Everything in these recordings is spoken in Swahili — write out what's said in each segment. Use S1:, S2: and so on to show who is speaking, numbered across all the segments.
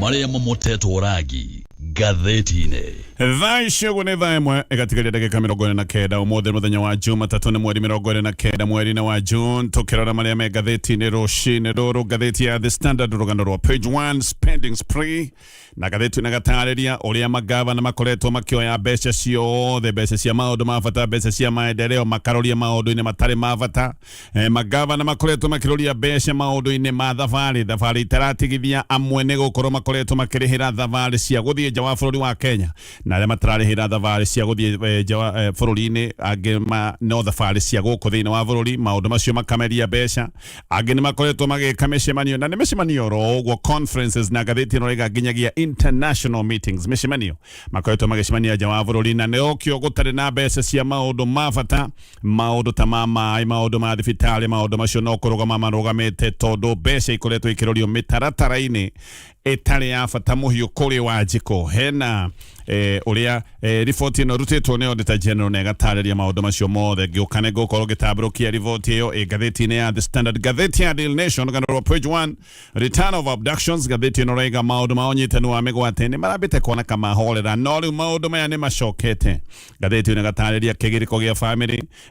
S1: Maria Momoteto Oragi Gatheti-ine
S2: Thaisho ni thaimwe igatigaria ndagika 49 umuthi muthenya wa Jumatatu ni mweri 29 mweri wa June tukirora maria me gatheti-ine rucini ruru gatheti ya The Standard rugano rwa page 1 spending spree na gatheti nagatariria uria magavana makoretwo makioya mbeca ciothe mbeca cia maundu ma bata mbeca cia maendeleo makaroria maundu-ine matari ma bata magavana makoretwo makiroria mbeca maundu-ine ma thavari itaratigithia amwe ni gukorwo makoretwo makirihira thavari cia guthie nja wa bururi wa Kenya na aria matararihira thavari cia guthie bururi-ini angi no thavari cia guku thiini wa bururi maundu macio makameria mbeca angi ni makoretwo magika micemanio na ni micemanio ro uguo conferences na gatheti no rega nginyagia international meetings micemanio makoretwo magicemania nja wa bururi na nio kio gutari na mbeca cia maundu ma bata maundu ta mama maundu ma thibitari maundu macio no kurugama marugamite tondu mbeca ikoretwo ikirorio mitaratara-ini etari ya bata muhiu kuri Wanjiko hena uria riboti ino rutitwo ni Auditor General na gatariria maundu macio mothe giukane gukorwo gitabrukia riboti iyo gatheti-ine ya The Standard gatheti ya Daily Nation ganoro page 1 return of abductions gatheti ino rega maundu maonyitanu wa migwate ni marabite kuona kama holera no riu maundu maya ni macokete gatheti ino gatariria kigiriko gia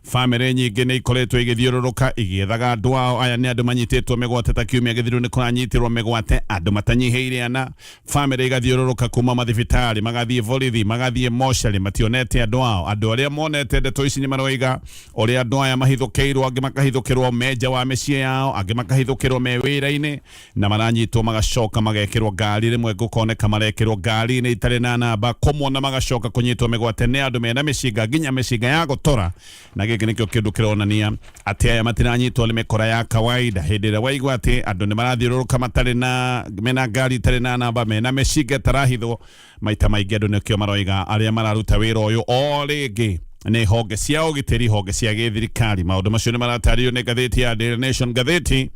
S2: family nyingi ni ikoretwo igithiururuka igiethaga andu ao aya ni andu manyititwo migwate ta kiumia githiru ni kuranyitirwo migwate andu matanyihiire ana family igathiururuka kuma mathibitari magathie borithi magathie moshari mationete andu ao andu aria monete ndeto ici ni maroiga uria andu aya mahithukirwo angi makahithukirwo meja wa micii yao angi makahithukirwo me wira-ini na maranyitwo magacoka magekirwo ngari rimwe gukoneka marekirwo ngari-ini itari na namba kumona magacoka kunyitwo migwate ni andu mena micinga nginya micinga ya gutora na giki nikio kindu kironania ati aya matiranyitwo ni mikora ya kawaida hindi ria waigua ati andu ni marathiururuka matari na mena ngari itari na namba mena micinga tarahithwo maita maingi andu nikio maroiga aria mararuta wira uyu o ringi ni honge cia ugitiri honge cia githirikari maundu macio ni maratario ni gatheti ya Daily Nation gatheti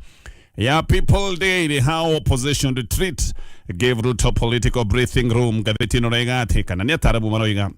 S2: ya People Daily how opposition retreat gave Ruto political breathing room gatheti no rega ati kana ni atarabu maroiga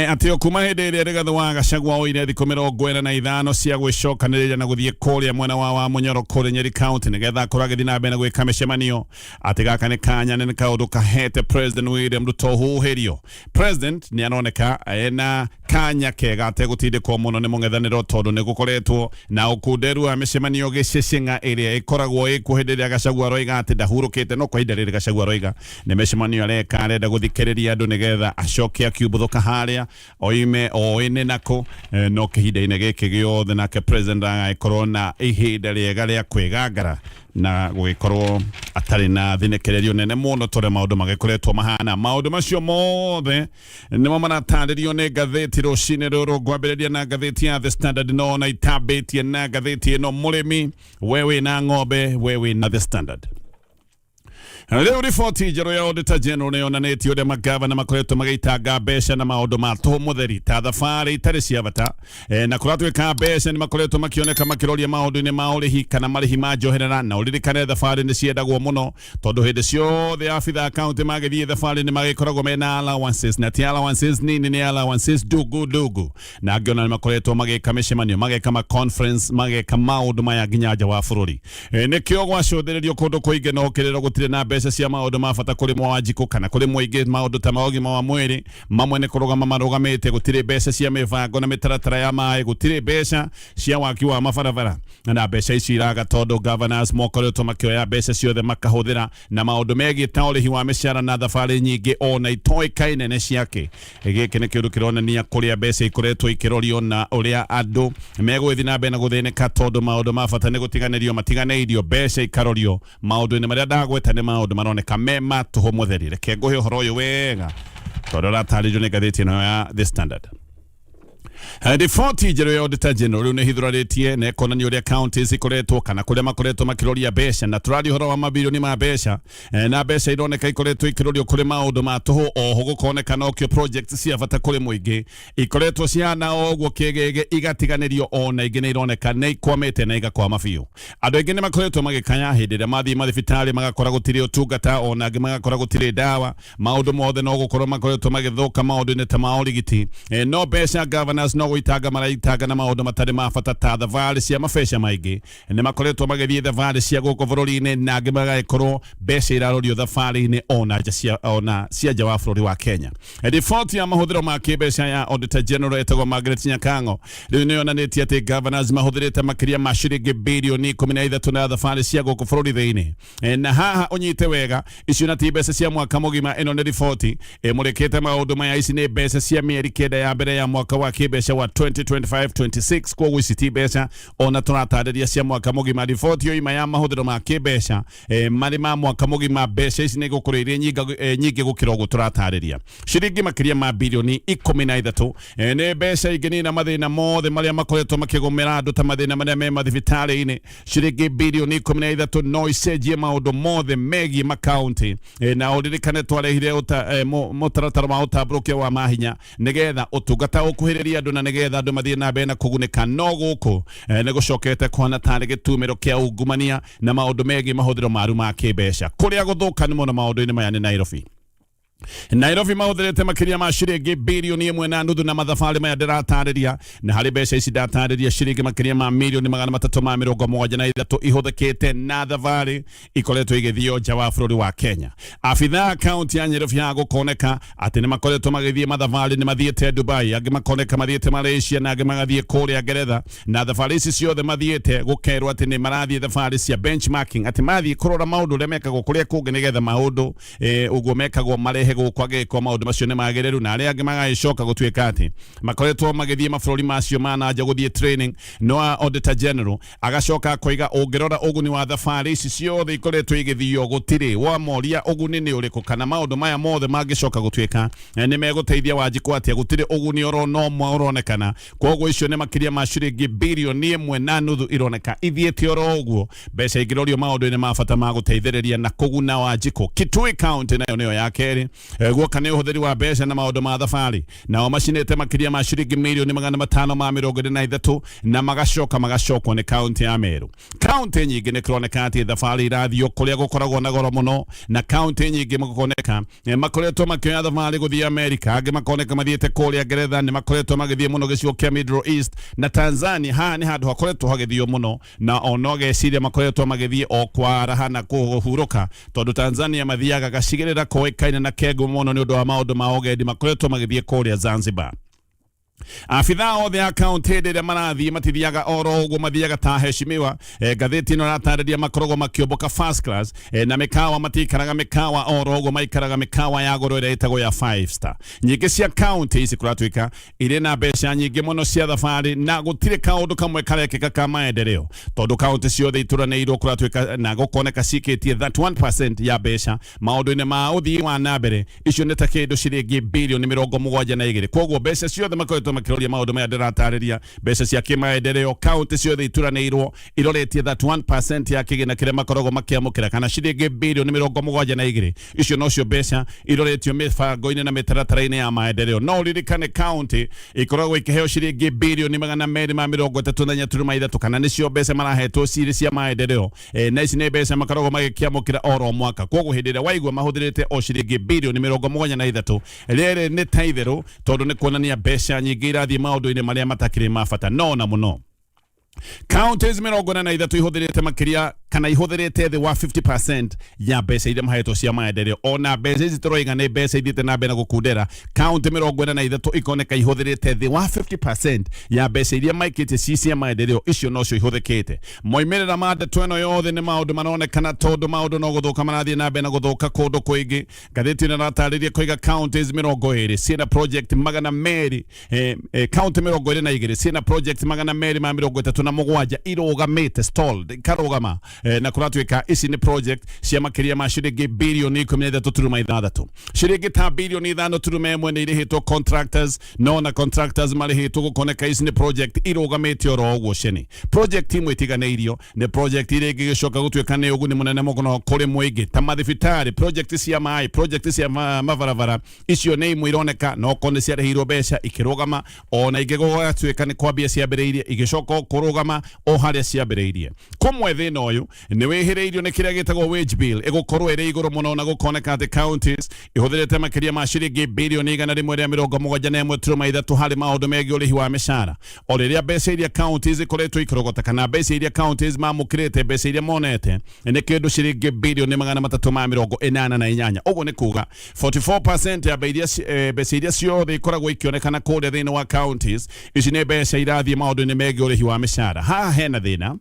S2: atio kuma hindi iria rigatho wa Gachagua oire thiku 45 cia gwicokaniriria na guthie kuria mwena wa Munyoro kuri Nyeri County nigetha kuragithi na mbere gwika micemanio ati gaka ni kanya ni kaundu kahete President William Ruto huhirio President ni anoneka ena kanya kega ategutindikwo muno ni mung'ethaniro tondu ni gukoretwo na ukunderu wa micemanio gicecenga iria ikoragwo ikuhindiria Gachagua roiga ati ndahurukite no kwa ihinda Gachagua roiga ni micemanio areka arenda guthikiriria andu nigetha acoke akiumbuthuka haria oime oine nako no kihinda-ini giki giothe nake President agaikorwo na ihinda riega ria kwigangara na gugikorwo atari na thinekererio nene muno tore maundu magikoretwo mahana maundu macio mothe nimo marataririo ni gatheti rucini ruru ngwambiriria na gatheti ya The Standard no na itabitie na gatheti ino murimi wewe na ng'ombe wewe na The Standard. Leo riboti njeru ya Auditor General ni yonanĩtie uria magavana makoretwo magĩitanga mbeca na maundu ma tũhũthĩri ta thabarĩ itarĩ cia bata na kũratuĩka mbeca ni makoretwo makioneka makiroria maundu-inĩ ma ũrĩhi kana marĩhi ma njoherera na ũririkane thabarĩ nĩ ciendagwo mũno tondu hindi ciothe abitha county magĩthiĩ thabarĩ nĩ magĩkoragwo mena allowances na ti allowances nini ni allowances dugu na ngiona nĩ makoretwo magĩka micemanio magĩka ma conference magĩka maundu maya nginya nja wa bũrũri nĩkĩo gwacũthĩrĩrio kũndũ kũingĩ no ũkĩrĩrwo gũtirĩ na mbeca cia maundu ma bata kuri Wanjiko kana kuri muingi maundu ta maugima wa mwiri mamwe ni kurugama marugamite gutire mbeca cia mibango na mitaratara ya mai gutire mbeca cia waki wa mabarabara na mbeca ici iraga tondu governors mokoretwo makioya mbeca ciothe makahuthira na maundu megie ta urihi wa mishara na thabarĩ nyingi ona itoĩkaine nĩ ciake gĩkĩ nĩ kĩndũ kĩronania kũrĩa mbeca ikoretwo ikirorio na ũrĩa andũ megũgĩthiĩ na mbere na gũthĩnĩka tondu maundu ma bata nĩ gũtiganĩrio matiganĩirio mbeca ikarorio maundu-inĩ marĩa ndagweta nĩ maundu maroneka mema tuhumutheri reke nguhe uhoro uyu wega tondu rataririo ni gatheti ino ya The Standard. Riboti njeru ya Auditor General riu ni hithuraritie na ekonania uria counties ikoretwo kana kuria makoretwo makiroria mbeca na turari uhoro wa mabilioni ma mbeca na mbeca ironeka ikoretwo ikirorio kuri maundu ma tuhu oho gukoneka nokio projects cia bata kuri muingi ikoretwo ciana oguo kigege igatiganĩrio ona ingĩ nĩ ironeka nĩ ikwamĩte na igakwama biũ andũ aingĩ nĩ makoretwo magĩkanya hĩndĩ ĩrĩa mathiĩ mathibitarĩ magakora gũtirĩ ũtungata ona angĩ magakora gũtirĩ ndawa maundu mothe no gũkorwo makoretwo magĩthũka maundu-inĩ ta ma ũrigiti no mbeca governors contractors no itaga maraitaga na maundu matari mabata ta thabarĩ cia mabesha maingĩ nĩ makoretwo magĩthiĩ thabarĩ cia gũkũ bũrũri-inĩ na angĩ magagĩkorwo mbeca irarorio thabarĩ-inĩ ona cia nja wa bũrũri wa Kenya. Riboti ya mahũthĩro ma kĩmbeca ya Auditor General etagwo Margaret Nyakango rĩu nĩ yonanĩtie atĩ governors mahũthĩrĩte makĩria ma ciringi birioni 13 na thabarĩ cia gũkũ bũrũri thĩinĩ. Na haha ũnyite wega icio na ti mbeca cia mwaka mũgima. Ĩno nĩ riboti ĩmũrĩkĩte maũndũ maya. Ici nĩ mbeca cia mĩeri kenda ya mbere ya mwaka wa kĩmbeca wa 2025-26 koguo ici ti mbeca ona tũratarĩria cia mwaka mũgima. Riboti yo ima ya mahũthĩro ma kĩmbeca marĩ ma mwaka mũgima. Mbeca ici nĩ gũkorwo irĩ nyingĩ gũkĩra ũguo tũratarĩria. Ciringi makĩria ma birioni 13 nĩ mbeca ingĩ na mathĩna mothe marĩa makoretwo makĩgũmĩra andũ ta mathĩna marĩa me mathibitarĩ-inĩ. Ciringi birioni 13 no icenjie maũndũ mothe megiĩ makaunti na ũririkane twarehire mũtaratara wa ũtambũrũkia wa mahinya nĩgetha ũtungata ũkuhĩrĩria andũ na nĩgetha andũ mathiĩ na mbere na kũgunĩka. No gũkũ nĩ gũcokete kuona tarĩ gĩtumĩro kĩa ungumania na maũndũ megiĩ mahũthĩro maru ma kĩmbeca. Kũrĩa gũthũka nĩ mũno maũndũ-inĩ maya nĩ Nairobi. Nairobi mahũthĩrĩte makĩria ma ciringi birioni 1.5 na mathabarĩ maya ndĩratarĩria na harĩ mbeca ici ndatarĩria ciringi makĩria ma mirioni 373 ihũthĩkĩte na thabarĩ ikoretwo igĩthio nja wa bũrũri wa Kenya. Abithaa kaunti ya Nairobi ya gũkoneka atĩ nĩ makoretwo magĩthiĩ mathabarĩ nĩ mathiĩte Dubai, angĩ makoneka mathiĩte Malaysia na angĩ magathiĩ kũrĩa Ngeretha, na thabarĩ ici ciothe mathiĩte gũkerwo atĩ nĩ marathiĩ thabarĩ cia benchmarking, atĩ mathiĩ kũrora maũndũ ũrĩa mekagwo kũrĩa kũngĩ nĩgetha maũndũ ũguo mekagwo marehe gũkwagĩkwo maũndũ macio nĩ magĩrĩru na arĩa angĩ magagĩcoka gũtuĩka atĩ makoretwo magĩthiĩ mabũrũri macio ma nanja gũthiĩ training. No Auditor General agacoka koiga ũngĩrora ũguni wa thabarĩ ici ciothe ikoretwo igĩthio gũtirĩ wamoria ũguni nĩ ũrĩkũ kana maũndũ maya mothe mangĩcoka gũtuĩka nĩ megũteithia Wanjikũ atĩa. Gũtirĩ ũguni no ũronekana. Koguo icio nĩ makĩria ma ciringi birioni 1.5 ironeka ithiĩte oro ũguo mbeca ingĩrorio maũndũ-inĩ ma bata ma gũteithĩrĩria na kũguna Wanjikũ. Kitui County nayo nĩyo ya kerĩ guoka nĩ ũhũthĩri wa mbeca na maũndũ ma thabarĩ nao macinĩte makĩria ma ciringi mirioni 523 na magacokwo nĩ kaunti ya Meru. Kaunti nyingĩ nĩ kũroneka atĩ thabarĩ irathio kũrĩa gũkoragwo na goro mũno na kaunti nyingĩ makoneka makoretwo makĩoya thabarĩ gũthiĩ Amerika, angĩ makoneka mathiĩte kũrĩa Ngeretha, nĩ makoretwo magĩthiĩ mũno gĩcigo kĩa Middle East na Tanzania. Haha nĩ handũ hakoretwo hagĩthio mũno na ono geciria makoretwo magĩthiĩ o kwaraha na kũhurũka tondũ Tanzania mathiaga gacigĩrĩra koĩkaine na kengũ mũno nĩ ũndũ wa maũndũ ma ũgendi makoretwo magĩthiĩ kũrĩa Zanzibar. Abithaa othe a kaunti ĩrĩa marathiĩ matithiaga oro ũguo, mathiaga ta heshimiwa. Ngathĩti ĩno ĩratarĩria makoragwo makĩũmbũka first class na mĩkawa matikaraga mĩkawa oro ũguo, maikaraga mĩkawa ya goro ĩrĩa ĩtagwo ya 5 star. Nyingĩ cia kaunti ici kũratuĩka irĩ na mbeca nyingĩ mũno cia thabarĩ na gũtirĩ kaũndũ kamwe karekĩka ka maendeleo tondũ kaunti ciothe ituranĩirwo kũratuĩka na gũkoneka cikĩtie that 1% ya mbeca maũndũ-inĩ ma ũthii wa na mbere. Icio nĩ ta kĩndũ ciringi birioni 72. Koguo mbeca ciothe makoretwo makĩroria maũndũ maya ndĩratarĩria mbeca cia kĩmaendeleo. Kaunti ciothe ituranĩirwo iroretie that 1% ya kĩgĩna kĩrĩa makoragwo makĩamũkĩra kana ciringi birioni 72. Icio nocio mbeca iroretio mĩbango-inĩ na mĩtaratara-inĩ ya maendeleo. No ũririkane kaunti ikoragwo ikĩheo ciringi birioni 233 kana nĩcio mbeca marahetwo cirĩ cia maendeleo. Na ici nĩ mbeca makoragwo magĩkĩamũkĩra oro mwaka. Koguo hĩndĩ ĩrĩa waigua mahũthĩrĩte o ciringi birioni 73 rĩrĩ nĩ ta itherũ tondũ nĩ kuonania mbeca nyingĩ irathiĩ maũndũ-inĩ marĩa matakĩrĩ ma bata no na mũno. Counties 43 ihũthĩrĩte makĩria kana ihũthĩrĩte thĩ wa 50% ya mbeca iria mahetwo cia maendeleo. Ona mbeca ici tũroiga nĩ mbeca ithiĩte na mbere na gũkundera. County 43 ikoneka ihũthĩrĩte thĩ wa 50% ya mbeca iria maikĩtie ci cia maendeleo. Icio nocio ihũthĩkĩte. Moimĩrĩra ma ndeto ĩno yothe nĩ maũndũ maronekana tondũ maũndũ no gũthũka marathiĩ na mbere na gũthũka kũndũ kũingĩ. Ngathĩti ĩno ĩratarĩria koiga counties 20 ciĩna project 200 county 22 ciĩna project 237 irũgamĩte stalled ikarũgama na kũratuĩka ici nĩ project cia makĩria ma ciringi birioni 13.6. Ciringi ta birioni 5.1 nĩ irĩhĩtwo contractors no na contractors marĩhĩtwo gũkoneka ici nĩ project irũgamĩte oro ũguo ceni. Project imwe itiganĩirio nĩ project iria ingĩgĩcoka gũtuĩka nĩ ũguni mũnene mũno kũrĩ mũingĩ ta mathibitarĩ, project cia maĩ, project cia mabarabara. Icio nĩ imwe ironeka no konde ciarĩhĩirwo mbeca ikĩrũgama ona ingĩgũgatuĩka nĩ kwambia ciambĩrĩirie igĩcoka kũrũgama o harĩa ciambĩrĩirie. Kũmwe thĩna ũyũ ni wihiriirio ni kiria gitagwo wage bill igukorwo iri iguru muno na gukoneka ati counties ihuthirite makiria ma ciringi bilioni 171.3 hari maundu megi urihi wa mishara o riria mbeca iria counties ikoretwo ikirogota kana mbeca iria counties mamukirite mbeca iria monete ni kindu ciringi bilioni 388 uguo ni kuga 44% ya mbeca iria ciothe ikoragwo ikionekana kuria thiini wa counties ici ni mbeca irathie maundu ni megi urihi wa mishara haha hena thina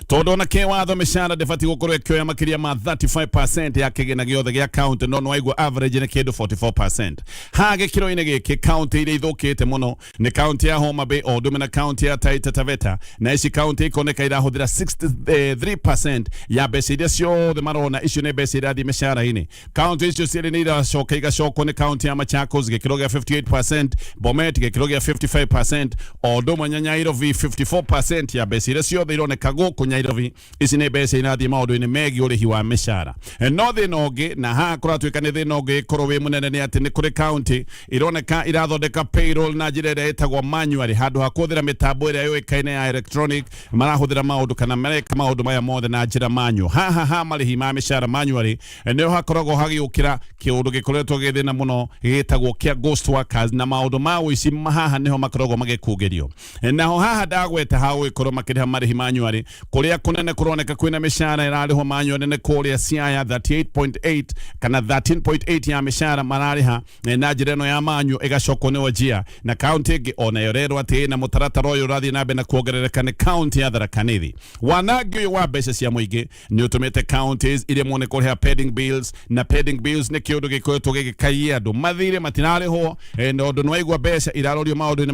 S2: todo na ke watho mishara defati gukorwo ikioya makiria ma 35% ya kigina giothe gia county no waigwa average ni kindu 44% hage kiro-ini giki county iria ithukite muno ni county ya Homa Bay o dumena county ya Taita Taveta na ici county ikoneka irahuthira 63% ya mbeca iria ciothe marona icio ni mbeca irathie mishara-ini county icio ciari ni iracoka igacokwo ni county ya Machakos gikiro gia 58%, Bomet gikiro gia 55%, o dumwe Nyanyairov 54% ya mbeca iria ciothe ironeka ku Nairobi ici ni mbeca irathie maundu-ini megi urihi wa mishara no thina ungi na ha kuratwika ni thina ungi korwo wi munene ni ati ni kuri county ironeka irathondeka payroll na njira iria itagwo manually handu ha kuthira mitambo iria yoikaine ya electronic marahuthira maundu kana mareka maundu maya mothe na njira manual ha marihi ma mishara manually niho hakoragwo hagiukira kiundu gikoretwo githina muno gitagwo kia ghost workers na maundu ma wici haha niho makoragwo magikugerio naho haha ndagweta ha gukorwo makiriha marihi manually kuria kunene kuroneka kwina mishara irariho manyo nene kuria Siaya 38.8 kana 13.8 ya mishara marariha na njira ya manyo igacoko ni Wajia na county ingi ona yorero ati na mutaratara uyu rathi nabe na kuongerereka ni county ya Tharaka Nithi wanagi wa mbeca cia muingi ni utumite counties iria mone kuriha pending bills na pending bills ni kiundu gikoretwo gigikaia andu mathire matinariho no ndu nwaigwa mbeca irarorio maundu ni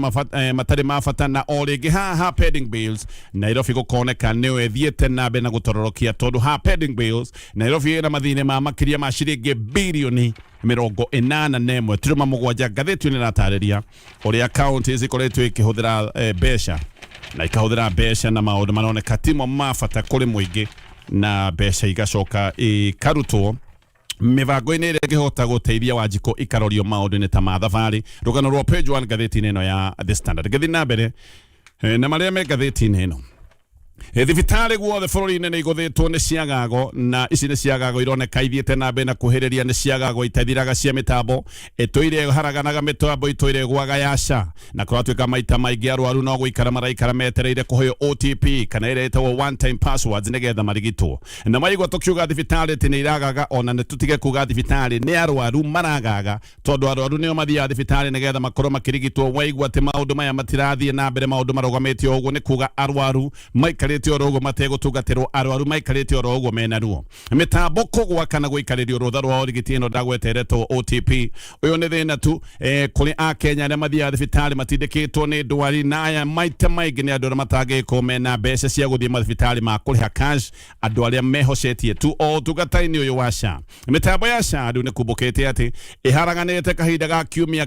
S2: matari mafata na o ringi ha pending bills Nairobi gukoneka niwe thiete nabe na gutororokia tondu ha pending bills Nairobi ina mathine ma makiria ma ciringi bilioni 81.7 Gatheti ni ratariria uria counties ikoretwo ikihuthira mbeca na ikahuthira mbeca na maundu maroneka timo mafata kuri muingi na mbeca igacoka ikarutwo mivango-ini iria ingihota guteithia Wanjiko ikarorio maundu-ini ta ma thavari rugano rwa page 1 gatheti-ini ino ya The Standard gathi na mbere na maria me gatheti-ini ino thibitari guothe bururi-ini ni iguthitwo ni ciagago na ici ni ciagago ironeka ithiete na mbere na kuhiriria ni ciagago itathiraga cia mitambo etoire haraganaga mitambo itoire gwaga yasha na kuratwika maita maingi arwaru no guikara maraikara metereire kuhoyo OTP kana ire etagwo one time passwords nigetha marigitwo na maigwa tukiuga thibitari ati ni iragaga ona ni tutige kuga thibitari ni arwaru maragaga tondu arwaru nio mathia thibitari nigetha makorwo makirigitwo waigwa ati maundu maya matirathie na mbere maundu marugamitio uguo ni kuga arwaru maikarite orogo mategutungatirwo arwaru maikarite orogo mena ruo mitambo kugwa kana guikaririo rutha rwa origiti ino ndagweteretwo OTP uyu ni thina tu kuri a Kenya na mathia thibitari matindikitwo ni ndwari na aya maita maingi ni andu matangiko mena mbeca cia guthie mathibitari ma kuriha cash andu aria mehocetie tu o tugataini uyu wa SHA mitambo ya SHA ndu ni kumbukite ati iharaganite kahinda ga kiumia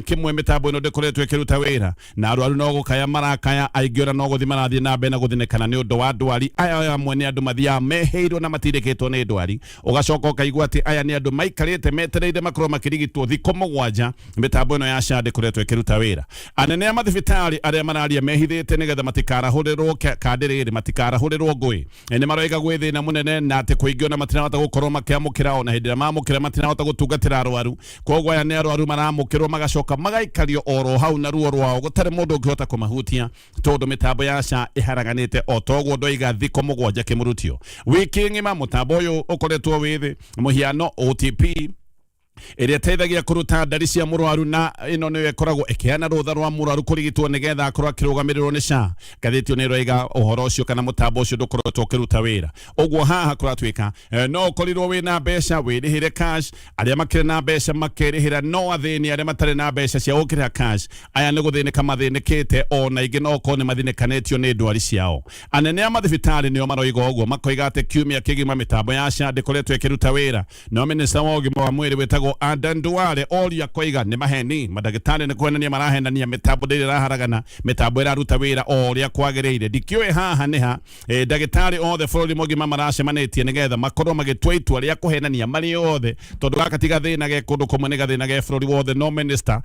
S2: kimwe mitambo ino ndikoretwo ikiruta wira na arwaru no gukaya marakaya aingiora no guthie marathie na mbere na guthinekana ni undu wa ndwari aya amwe ni andu mathia meheirwo na matindikitwo ni ndwari ugacoka ukaigua ati aya ni andu maikarite metereire makorwo makirigitwo thiko mugwanja mitambo ino ya SHA ndikoretwo ikiruta wira anene a mathibitari aria mararia mehithite nigetha matikarahurĩrwo kandiriri matikarahurĩrwo ngui ni maroiga gwithina munene na ati kuingio na matinahota gukorwo makiamukira ona hindi mamukira matinahota gutungatira arwaru koguo aya ni arwaru maramukirwo magacoka magaikario oro hau na ruo rwao gutari mundu ungihota kumahutia tondu mitambo ya SHA iharaganite o toguo ndoiga thiko mugwanja kimurutio wiki ngima mutambo uyu ukoretwo withi muhiano OTP iria teithagia kuruta ndari cia murwaru na ino niyo ikoragwo ikiana rutha rwa murwaru kurigitwo nigetha akorwo akirugamirwo ni SHA gatheti ni roiga uhoro ucio kana mutambo ucio ndukoretwo ukiruta wira uguo haha kuratwika no ukorirwo wina mbeca wirihire cash aria makire na mbeca makerihira no athini aria matari na mbeca cia gukiriha cash aya ni guthinika mathinikite ona ingi no ko ni mathinikanetio ni ndwari ciao anene a mathibitari nio maroiga uguo makoiga ati kiumia kigima mitambo ya SHA ndikoretwo ikiruta wira no minister wa ugima wa mwiri wetagwo etagwo Adanduale oria koiga ni maheni madagitari ni kwenania marahenania mitambo ndiri raharagana mitambo iraruta wira oria kwagereire ndikiwe haha niha dagitari othe bururi mugima maracemanĩtie nigetha makorwo magĩtua itua rĩa kũhenania marĩ othe tondu gaka ti gathĩna ge kũndũ kũmwe nĩ gathĩna ge bururi wothe no minister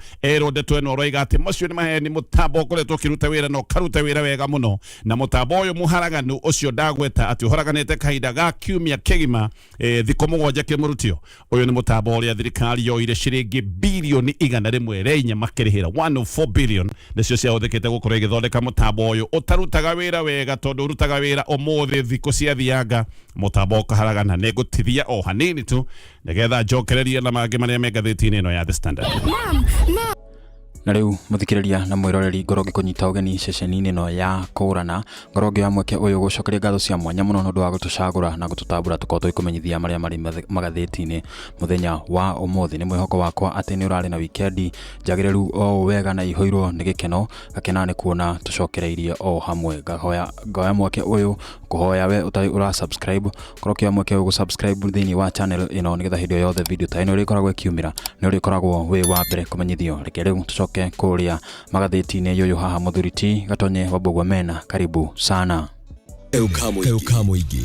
S2: Ndeto ĩno roiga atĩ macio nĩ maheni mutambo ũkoretwo ũkĩruta wĩra no karuta wĩra wega mũno na mutambo ũyũ mũharaganu ũcio ndagweta atĩ ũharaganĩte kahinda ga kiumia kĩgima thikũ mũgwanja kĩmũrutio ũyũ nĩ mutambo ũrĩa thirikari yoire ciringi bilioni 104 makĩrĩhĩra 104 billion nĩcio ciahũthĩkĩte gũkorwo igĩthondeka mutambo ũyũ ũtarutaga wĩra wega tondũ ũrutaga wĩra ũmũthĩ thikũ ciathianga mutambo ũkaharagana nĩ gũtithia o hanini tu nĩgetha njokererie na mangĩ marĩa me ngathĩti-inĩ ĩno ya The Standard.
S3: Na riu muthikiriria na mwiroreri ngoroge kunyita ugeni ceceni-inĩ no ya kũrana ngoroge ya mweke uyu gucokeria ngatho cia mwanya muno nondu wa gutucagura na gututambura tukoto ikumenyithia maria mari magathĩti-inĩ muthenya wa umuthi ni mwihoko wakwa ati ni urari na weekend njagĩrĩru o wega na ihoirwo ni gikeno gakena ni kuona tucokereirie o hamwe ngahoya mweke uyu kuhoya we utai ura subscribe ngoroge ya mweke uyu subscribe thini wa channel ino nigetha hindi yothe video ta ino ri koragwo ikiumira ni ri koragwo we wa mbere kumenyithio reke riu tucoke kuria magathĩti-inĩ yuyu haha muthuriti gatonye wabogwa mena karibu sana
S4: eukamo igi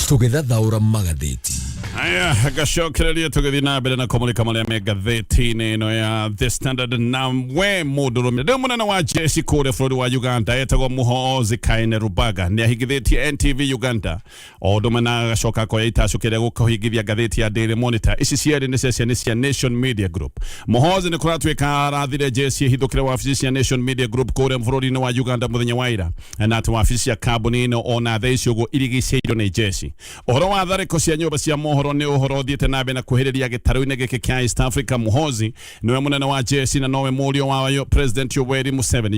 S4: tugithathaura magathĩti
S2: aya gacokereria tũgĩthiĩ na mbere na kũmũrĩka marĩa me ngathĩti-inĩ ĩno ya The Standard na we mũndũrũme ndĩ mũnene wa jeshi kũrĩa bũrũri wa Uganda etagwo Muhoozi Kainerugaba nĩ ahingithĩtie NTV Uganda o ũndũ ũmwe na agacoka koya itacũkĩrĩa gũkũhingithia ngathĩti ya Daily Monitor ici cierĩ nĩ ceceni cia Nation Media Group. Muhoozi nĩ kũratuĩka arathire jeshi ihithũkĩre wabici cia Nation Media Group kũrĩa bũrũri-inĩ wa Uganda mũthenya wa ira na atĩ wabici cia kambuni ĩno ona thaa ici ũguo irigicĩirio nĩ jeshi. Ũhoro wa tharĩko cia nyũmba cia mohoro ni uhoro thiete na mbere na kuhiriria gĩtarũ-inĩ gĩkĩ kĩa East Africa. Muhoozi niwe munene wa jeshi na nowe mũriũ wa President Yoweri Museveni.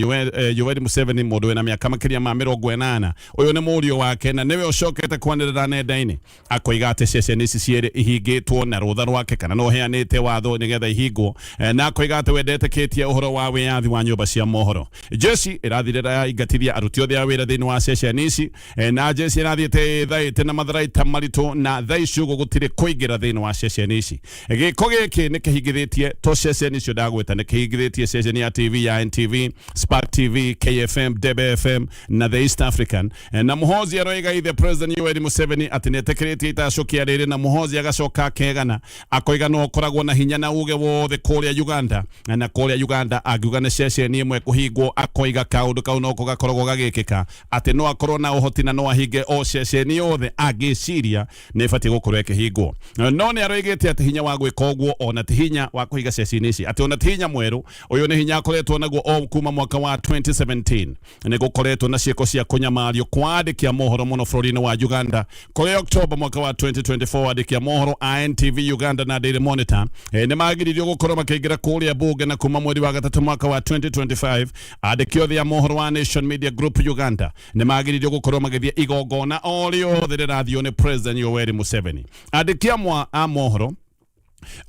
S2: Yoweri Museveni mũndũ wĩna mĩaka makĩria ma 80 ũyũ nĩ mũriũ wake na niwe ũcokete kwanĩrĩra nenda-inĩ akoiga atĩ ceceni ici cierĩ ihingĩtwo na rũtha rwake kana no heanĩte watho nĩgetha ihingwo na akoiga atĩ we ndetĩkĩtie ũhoro wa wĩyathi wa nyũmba cia mohoro. Jeshi ĩrathire ingatithia aruti othe a wĩra thĩinĩ wa ceceni ici na jeshi ĩrathiĩte thaĩte na matharaita maritũ na thaa ici ũguo gũtirĩ kũingĩra thĩinĩ wa ceceni ici. Gĩko gĩkĩ nĩ kĩhingithĩtie to ceceni icio ndagweta nĩ kĩhingithĩtie ceceni ya TV ya NTV, Spark TV, KFM, Debe FM na The East African. Na Muhoozi aroiga ithe President Yoweri Museveni atĩ nĩetĩkĩrĩtie itacũkia rĩrĩ na Muhoozi agacoka akegana akoiga no koragwo na hinya na uge wothe kũrĩa Uganda na kũrĩa Uganda angiuga nĩ ceceni ĩmwe kũhingwo akoiga kaũndũ kau no gakoragwo gagĩkĩka atĩ no akorwo na ũhoti na no ahinge o ceceni yothe angĩciria nĩ ĩbatiĩ gũkorwo ĩkĩhingwo. No nĩ aroigĩte atĩ hinya wa gwĩka ũguo ona ti hinya wa kũhiga ceceni ici atĩ ona ti hinya mwerũ ũyũ nĩ hinya akoretwo naguo o kuma mwaka wa 2017 nĩ gũkoretwo na ciĩko cia kũnyamario kwa andĩki a mohoro mũno bũrũri-inĩ wa Uganda. Kũrĩ October mwaka wa 2024 andĩki a mohoro a NTV Uganda na Daily Monitor nĩ magiririo gũkorwo makĩingĩra kũrĩa bunge na kuma mweri wa gatatũ mwaka wa 2025 andĩki othe a mohoro wa Nation Media Group Uganda nĩ magiririo gũkorwo magĩthiĩ igongona o rĩothe rĩrathio nĩ President Yoweri Museveni. Andĩki a mohoro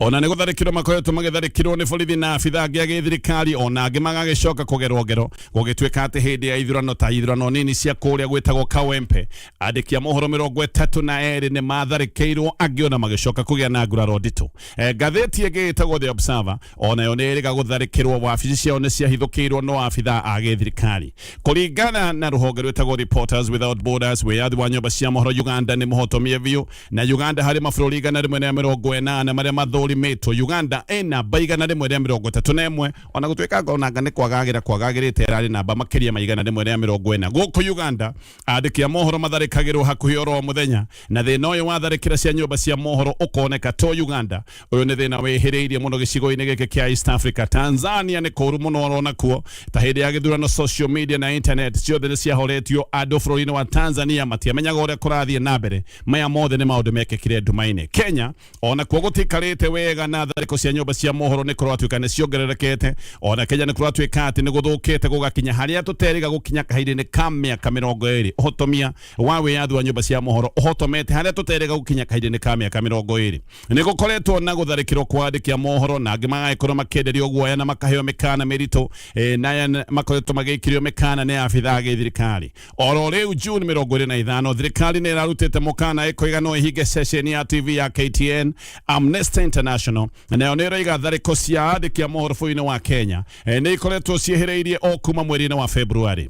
S2: ona nĩ gũtharĩkĩrwo makoretwo magĩtharĩkĩrwo nĩ borithi na abitha angĩ a gĩthirikari ona angĩ magagĩcoka kũgerwo ngero gũgĩtuĩka atĩ hĩndĩ ya ithurano ta ithurano nini cia kũrĩa gwĩtagwo Kawempe andĩki a mohoro 32 nĩ matharĩkĩirwo angĩ ona magĩcoka kũgĩa na nguraro nditũ. Ngathĩti ĩngĩ ĩtagwo The Observer onayo nĩ ĩrĩga gũtharĩkĩrwo wabici ciao nĩ ciahithũkĩirwo no abitha a gĩthirikari. Kũringana na rũhonge rwĩtagwo Reporters Without Borders wĩyathi wa nyũmba cia mohoro Uganda nĩ mũhotomie biũ na Uganda harĩ mabũrũri 180 marĩa mathurimĩtwo Uganda ĩna baigana rĩmwe rĩa 31 ona gũtuĩka ngona nĩ kwagagĩrĩte rarĩ namba makĩria maigana rĩmwe rĩa 40 gũkũ Uganda andĩki a mohoro matharĩkagĩrwo hakuhĩ oro mũthenya na thĩna ũyũ wa tharĩkĩra cia nyũmba cia mohoro ũkoneka to Uganda ũyũ nĩ thĩna wĩhĩrĩirie mũno gĩcigo-inĩ gĩkĩ kĩa East Africa. Tanzania nĩ kũru mũno orona kuo ta hĩndĩ ya gĩthurano social media na internet ciothe nĩ ciahoretio andũ bũrũri-inĩ wa Tanzania matiamenyaga ũrĩa kũrathiĩ na mbere maya mothe nĩ maũndũ mekĩkire nduma-inĩ. Kenya ona kuo gũtikarĩte wega na tharĩko cia nyũmba cia mohoro nĩ kũratuĩka nĩ ciongererekete ona Kenya nĩ kũratuĩka atĩ nĩ gũthũkĩte gũgakinya harĩa tũteriga gũkinya kahinda-inĩ ka mĩaka 20 ũhotomia wa wĩyathi wa nyũmba cia mohoro ũhotomete harĩa tũteriga gũkinya kahinda-inĩ ka mĩaka 20 nĩ gũkoretwo na gũtharĩkĩrwo kwa andĩki a mohoro na angĩ magagĩkorwo makĩenderio guoya na makaheo mĩkana mĩritũ na makoretwo magĩikĩrio mĩkana nĩ abitha a gĩthirikari. Oro rĩu June 25 thirikari nĩ ĩrarutĩte mũkana ĩkoiga no ĩhinge ceceni ya TV ya KTN, Amnesty Amnesty International nayo nero igathariko cia andiki a mohoro bũrũri-inĩ wa Kenya nĩ ikoretwo ciehereirie o kuma mweri-inĩ wa February.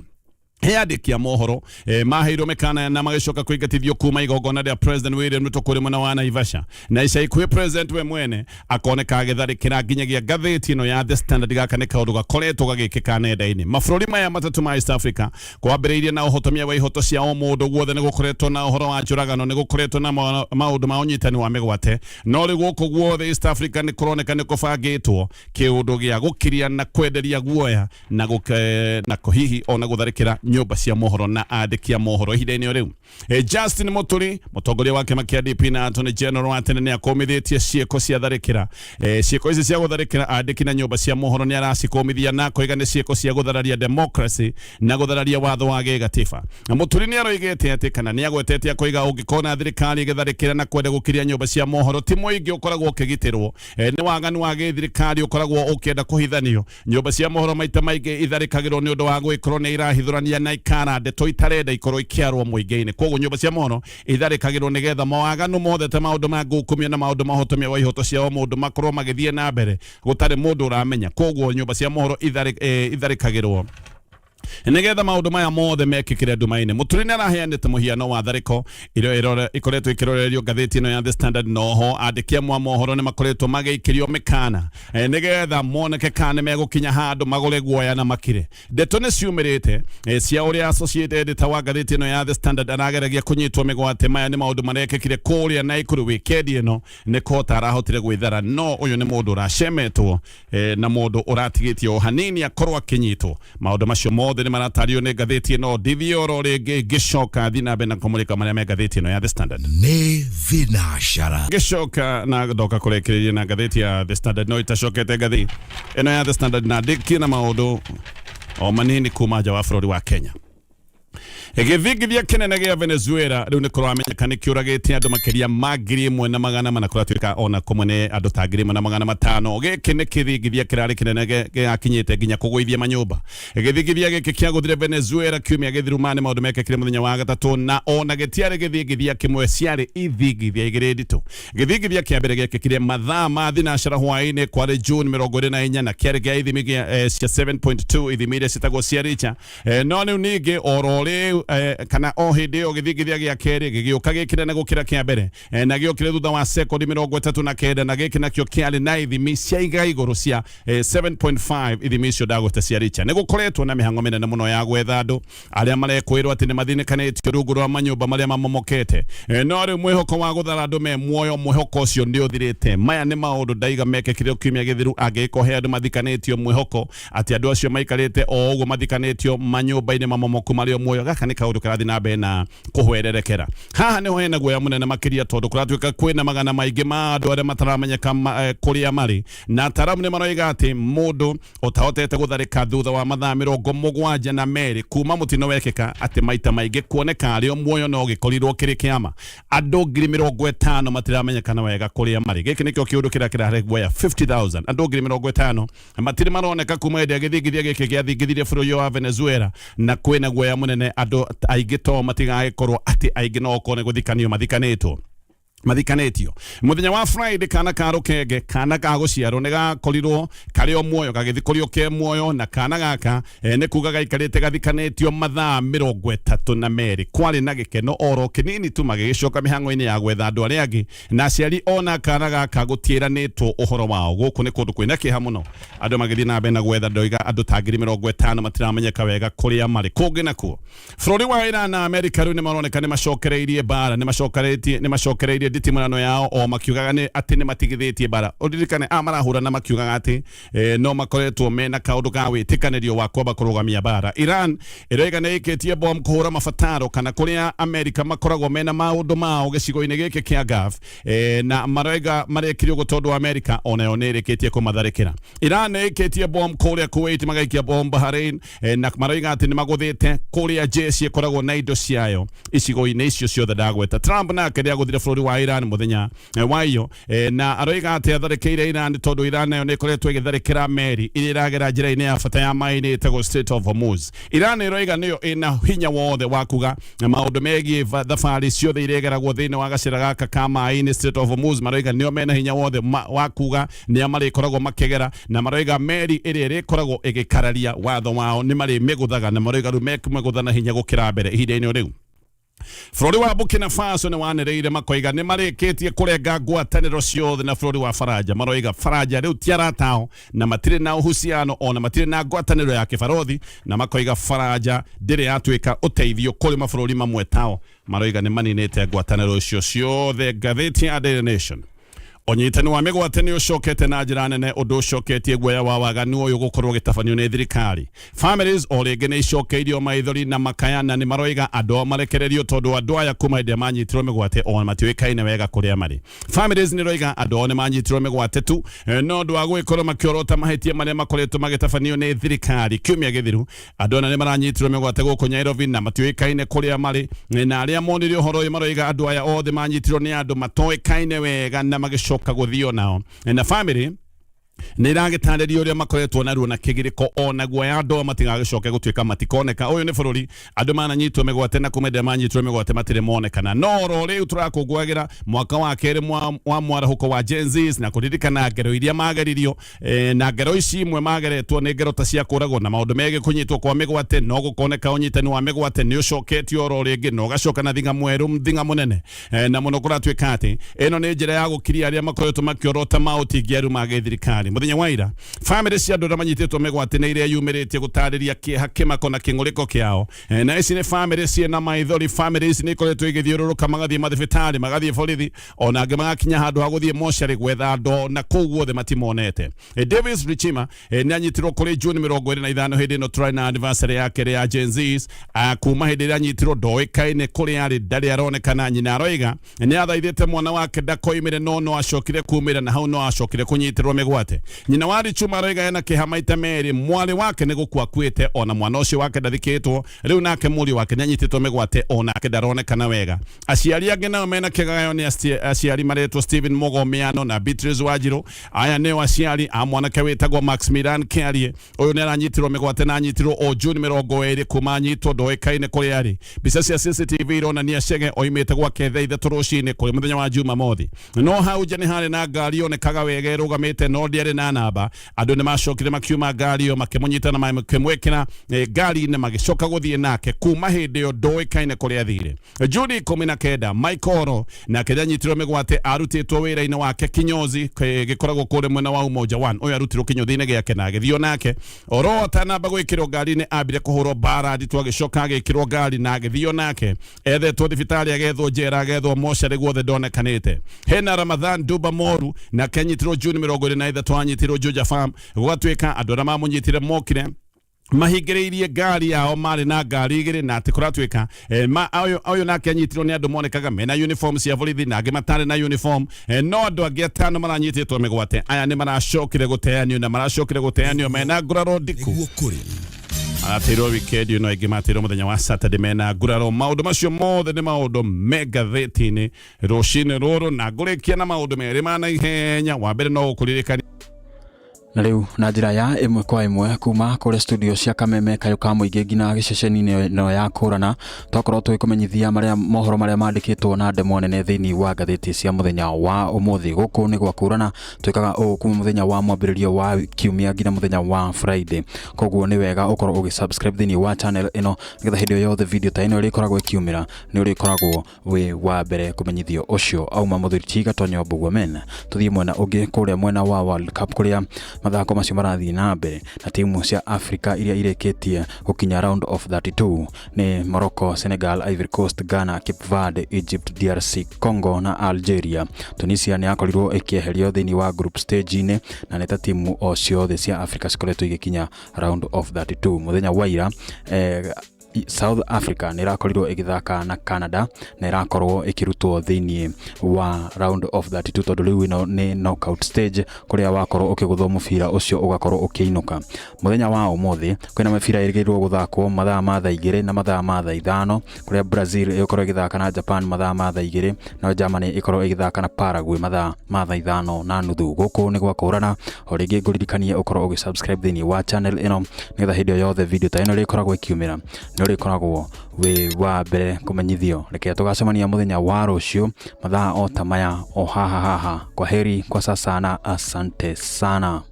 S2: Andiki a mohoro maheirwo mekana na magicoka kũingatithio kuma igongona rĩa President William Ruto kũrĩ mwena wa Naivasha, na ica ikuhĩ president we mwene akoneka agĩtharĩkĩra nginyagia ngathĩti ĩno ya The Standard. Gaka nĩ kaũndũ gakoretwo gagĩkĩka nenda-inĩ. Mabũrũri maya matatũ ma East Africa kwambĩrĩirie na ũhotomia wa ihoto cia o mũndũ guothe nĩ gũkoretwo na ũhoro wa njũragano, nĩ gũkoretwo na maũndũ ma ũnyitani wa mĩgwate, no rĩu gũkũ guothe East Africa nĩ kũroneka nĩ kũbangĩtwo kĩũndũ gĩa gũkiria na kwenderia guoya na hihi ona gũtharĩkĩra nyumba cia mohoro na andiki a mohoro ihinda-inĩ rĩu. Justin Muturi mũtongoria wa kĩama kĩa DP na Attorney General wa tene nĩ akomithĩtie ciĩko cia tharĩkĩra. Ciĩko ici cia gũtharĩkĩra andiki na nyumba cia mohoro nĩ aracikomithia na koiga nĩ ciĩko cia gũthararia democracy na gũthararia watho wa gĩgatiba. Muturi nĩ aroigĩte atĩ kana nĩ agwetete koiga ũngĩkona thirikari ĩgĩtharĩkĩra na kwenda gũkiria nyumba cia mohoro ti mũingĩ ũkoragwo ũkĩgitĩrwo, nĩ waganu wa gĩthirikari ũkoragwo ũkĩenda kũhithanio. Nyumba cia mohoro maita maingĩ itharĩkagĩrwo nĩ ũndũ wa gwĩkorwo nĩ irahithũrania na ikara ndeto itarenda ikorwo ikiarwo mũingĩ-inĩ. Koguo nyumba cia mohoro itharĩkagĩrwo nĩgetha mawaganu mothe ta maũndũ ma ngũkumia na maũndũ mahotomia wa ihoto cia o mũndũ makorwo magĩthiĩ na mbere gũtarĩ mũndũ ũramenya. Koguo nyumba cia mohoro itharĩkagĩrwo nigetha maundu maya mothe mekikire ndumaine. Muturi nĩ araheanĩte mũhiano wa tharĩko iria ikoretwo ikirorerio ngathĩti ĩno ya The Standard. Noho andiki a mohoro nĩ makoretwo magĩikĩrio mĩkana nigetha moneke kana megũkinya handũ magũre guoya na makire. Ndeto nĩ ciumĩrĩte cia ũrĩa associated editor wa ngathĩti ĩno ya The Standard arageragia kũnyitwo mĩgwate. Maya nĩ maũndũ marekĩkire kũrĩa Naikuru weekend ĩno, nĩ kota arahotire gwĩthara, no ũyũ nĩ mũndũ ũracemetwo na mũndũ ũratigĩtio o hanini akorwo akĩnyitwo. Maũndũ macio mothe nĩ maratario nĩ ngathĩti ĩno. Ndithioro rĩngĩ ngĩcoka thiĩ na mbere na kũmũrĩka marĩa me ngathĩti ĩno ya The Standard.
S4: Nĩ thinacara
S2: Ngĩcoka na ndoka kũrekereria na ngathĩti ya The Standard. No itacokete ngathĩti ĩno ya The Standard na ndĩkie na maũndũ o manini kuma nja wa bũrũri wa Kenya. Gĩthingithia kĩnene gĩa Venezuela rĩu nĩ kũramenyeka nĩ kĩũragĩte andũ makĩria ma 1,400 kũratuĩka ona kũmwe nĩ andũ ta 1,500. Gĩkĩ nĩ kĩthingithia kĩrarĩ kĩnene gĩakinyĩte nginya kũgũithia manyũmba. Gĩthingithia gĩkĩ kĩagũthire Venezuela kiumia gĩthiru nĩ maũndũ mekĩkire mũthenya wa gatatũ, na ona gĩtiarĩ gĩthingithia kĩmwe, ciarĩ ithingithia igĩrĩ nditũ. Gĩthingithia kĩa mbere gĩekĩkire mathaa ma thinacara hwaĩ-inĩ kwarĩ June 24 na kĩarĩ gĩa ithimi cia 7.2 ithimi iria citagwo cia Richa. No rĩu ningĩ oro rĩu kana o hĩndĩ ĩyo gĩthingithia gĩa kerĩ gĩgĩũka gĩkĩnene gũkĩra kĩa mbere na gĩokire thutha wa sekondi 39 na gĩkĩ nakĩo kĩarĩ na ithimi cia igũrũ cia 7.5 ithimi icio ndagweta cia Richa. Nĩ gũkoretwo na mĩhang'o mĩnene mũno ya gwetha andũ arĩa marekwĩrwo atĩ nĩ mathĩnĩkanĩtio rungu rwa manyũmba marĩa mamomokete. No rĩu mwĩhoko wa gũthara andũ me muoyo, mwĩhoko ũcio nĩ ũthirĩte. Maya nĩ maũndũ ndaiga mekĩkire kiumia gĩthiru angĩkohe andũ mathikanĩtio mwĩhoko atĩ andũ acio maikarĩte o ũguo mathikanĩtio manyũmba-inĩ mamomoku marĩ o muoyo. Gaka nĩ kaũndũ karathi na mbere na kũhwererekera. Haha nĩho hena guoya mũnene makĩria tondũ kũratuĩka kwĩna magana maingĩ ma andũ arĩa mataramenyeka kũrĩa marĩ, na ataramu nĩ maroiga atĩ mũndũ ũtahotete gũtharĩka thutha wa mathaa 72 kuma mũtino wekĩka atĩ maita maingĩ kuoneka arĩ o muoyo no gĩkorirwo kĩrĩ kĩama. Andũ 50,000 matiramenyekana wega kũrĩa marĩ. Gĩkĩ nĩkĩo kĩũndũ kĩrĩa kĩrahe guoya. 50,000 andũ 50,000 matirĩ maroneka kuma hĩndĩ ya gĩthingithia gĩkĩ gĩathingithirie bũrũri wa Venezuela, na kwĩna guoya mũnene andũ aingĩ to matigagĩkorwo atĩ aingĩ no okorwo nĩ gũthikanio mathikanĩtio. Mũthenya wa Friday kana ka rũkenge, kana ka gũciarwo nĩ gakorirwo karĩ o muoyo, gagĩthikorio ke muoyo, na kana gaka nĩ kuga gaikarĩte gathikanĩtio mathaa 32. Kwarĩ na gĩkeno oro kĩnini tu magĩgĩcoka mĩhang'o-inĩ ya gwetha andũ arĩa angĩ, na aciari ona kana gaka gũtiĩranĩtwo ũhoro wao. Gũkũ nĩ kũndũ kwĩna kĩeha mũno, andũ magĩthiĩ na mbere na gwetha ndoiga andũ ta 50,000 matiramenyeka wega kũrĩa marĩ. Kũngĩ nakuo bũrũri wa Iran na Amerika rĩu nĩ maroneka nĩ macokereirie bara, nĩ macokereirie nditimũrano yao o makiugaga atĩ nĩ matigithĩtie bara. Ũririkane marahũra na makiugaga atĩ no makoretwo mena kaũndũ ga wĩtĩkanĩrio wa kwamba kũrũgamia bara. Iran ĩroiga nĩ ĩkĩtie bomb kũhũra mabataro kana kũrĩa Amerika makoragwo mena maũndũ mao gĩcigo-inĩ gĩkĩ kĩa Gulf, na maroiga marekirio gũtondũ Amerika onayo nĩ ĩrĩkĩtie kũmatharĩkĩra. Iran nĩ ĩkĩtie bomb kũrĩa Kuwait, magaikia bomb Bahrain, na maroiga atĩ nĩ magũthĩte kũrĩa jeshi ĩkoragwo na indo ciayo icigo-inĩ icio ciothe ndagweta. Trump nake nĩ agũthire bũrũri wa wa Iran muthenya wayo na aroiga ati atharikire Iran tondu Iran nayo nikoretwo igitharikira meri iria iragera njira-ini ya bata ya maini itago Strait of Hormuz. Iran iroiga niyo ina hinya wothe wa kuga maundu megie thabari ciothe iregeragwo thiini wa gacira gaka ka maini Strait of Hormuz. Maroiga niyo mena hinya wothe wa kuga ni amarikoragwo makegera na maroiga meri iria irikoragwo igikararia watho wao ni mari meguthaga na maroiga ru mekuguthana hinya gukira mbere ihinda-ini riu. Bũrũri wa Burkina Faso nĩ wanĩrĩire makoiga nĩ marĩkĩtie kũrenga ngwatanĩro ciothe na bũrũri wa Faraja. Maroiga Faraja rĩu ti aratao na matirĩ na uhusiano ona matirĩ na ngwatanĩro ya kĩbarothi na makoiga Faraja ndĩrĩ yatuĩka ũteithio kũrĩ mabũrũri mamwe tao. Maroiga nĩ maninĩte ngwatanĩro icio ciothe. Ngathĩti ya Daily Nation. Onyitani wa migwatani ucokete na njira nene undu ucoketie guoya wa waganu uyu gukorwo gitafanio ni thirikari. Families orege ni icokeirio maithori na makayana ni maroiga ando marekererio tondu andu aya kuma inde manyitirwo migwate ona matiwikaine wega kuria mari. Families ni roiga ando ne manyitirwo migwate tu no ndu agwikorwo makiorota mahitie maria makoretwo magitafanio ni thirikari kiumia githiru ando na ni maranyitirwo migwate guku Nairobi na matiwikaine kuria mari na aria monirio horo uyu maroiga ando aya othe manyitirwo ni andu matoikaine wega na magishoka guthio nao na family ni ragitaririo ria makoretwo naruo na kigiriko ona guoya ando matigagicoke gutuika matikoneka. Uyu ni bururi andu mananyitwo migwate na kumende manyitwo migwate matire monekana no ro riu turakungwagira mwaka wa keri wa mwarahuko wa Gen Zs na kuririkana ngero iria mageririo na ngero ici imwe mageretwo ni ngero ta cia kuragwo na maundu mege kunyitwo kwa migwate no gukoneka unyitani wa migwate ni ucoketio ro ringi no gacoka na thinga mweru mthinga munene na muno kuratuika ati ino ni njira ya gukiria aria makoretwo makiorota mautingiaru magethirikari. Muthenya waira family cia andu ramanyititwo migwate ni iria yumiritie gutariria kihakimako na kinguriko kiao na ici ni family cia na maithori. Families ni ikoretwo igithiururuka magathie mathibitari magathie borithi ona ange magakinya handu ha guthie moshari gwetha ando na kuu guothe matimonete. Davis Richima ni anyitirwo kuri June 25 hindi ino try na anniversary yake ya Gen Zs kuma hindi ria anyitirwo ndoikaine kuri ari ndari aronekana. Nyina aroiga ni athaithite mwana wake ndakoimire no acokire kumira na hau no acokire kunyitirwo migwate. Nyina wari Chuma aroiga ena kihamaita meri mwali wake ni gukua kwite ona mwana ucio wake ndathikitwo riu nake muri wake nyanyititwo migwate ona ake ndaronekana wega. Aciari ange nao mena kigagayo ni aciari maretwo Steven Mogomiano na Beatrice Wajiro. Aya ne aciari a mwanake witagwo Maximilian Kerie uyu ni aranyitirwo migwate na anyitirwo o June 20 kuma anyitwo ndoikaine kuri ari. Mbica cia CCTV irona ni acege oimite gwake thaa 3 rucini kuri muthenya wa Jumamothi no hau je ni hari na ngari onekaga wega irugamite no ndiari na namba andu ni macokire makiuma ngari yo makimunyita na makimwekera ngari ni magicoka guthie nake kuma hindi yo ndoikaine kuri athire. Juni 19 Michael na kedanyitirwo migwate arutitwo wira-ini wake kinyozi gikoragwo kuri mwena wa Umoja 1 uyu arutirwo kinyothi-ini giake na githio nake orota namba gwikirwo ngari-ini ambire kuhurwo bara nditwa gicoka agikirwo ngari na githio nake ethetwo thibitari agethwo njera agethwo moshari guothe ndonekanite. Hena Ramadhan Duba Moru na kenyitirwo Juni 23 anyitirwo Juja Farm gwatuika andu aria mamunyitire mokire mahingiriirie ngari yao mari na ngari igiri na ati kuratuika oyo nake anyitirwo ni andu monekaga mena uniform cia borithi na angi matari na uniform no andu angi atano maranyititwo migwate. Aya ni maracokire guteanio na maracokire guteanio mena nguraro ndiku atirwo weekend ino ingi matirwo muthenya wa Saturday mena nguraro. Maundu macio mothe ni maundu Magathiti-ini rucini ruru na ngurikia na maundu meri mana ihenya. Wa mbere no gukuririkania
S3: na riu na njira ya imwe kwa imwe kuma kuri studio cia Kameme kayuka muingi ngina giceceni no ya kurana twakorwo twikumenyithia maria mohoro maria mandikitwo na ndemo nene thiini wa ngathiti cia muthenya wa umuthi. Guku ni gwa kurana twikaga kuma muthenya wa mwambiririo wa kiumia ngina muthenya wa Friday, koguo ni wega ukorwo ugisubscribe thiini wa channel ino nigetha hindi yothe video ta ino rikoragwo ikiumira ni rikoragwo we wa mbere kumenyithio ucio auma muthuri chiga tonyo bugwa men. Tuthie mwena ungi kuria mwena wa World Cup kuria mathako macio marathii na mbere na timu cia Africa iria ireketie gukinya round of 32 ni Morocco, Senegal, Ivory Coast, Ghana, Cape Verde, Egypt, DRC Congo na Algeria. Tunisia ni akorirwo ikieherio thiini wa group stage-ini na neta timu o ciothe cia Africa cikoretwo igikinya round of 32. Muthenya waira South Africa nĩ irakorirwo igithaka na Canada na irakorwo ikirutwo thiini wa round of 32 tondu riu ino ni knockout stage kuria wakorwo ukiguthwo mubira ucio ugakorwo ukiinuka. Muthenya wa umuthi kwina mibira irigirirwo guthakwo mathaa ma thaa 2 na mathaa ma thaa 5 kuria Brazil ikorwo igithaka na Japan mathaa ma thaa 2 na Germany ikorwo igithaka na Paraguay mathaa ma thaa 5 na nuthu. Guku ni gwakurana o ringi nguririkanie ukorwo ugisubscribe thiini wa channel ino nigetha hindi yothe video ta ino rikoragwo ikiumira ni rikoragwo we wa mbere kumenyithio. Reke tugacemania muthenya wa rucio mathaa o tamaya o haha. Kwa heri kwa sasa na asante sana.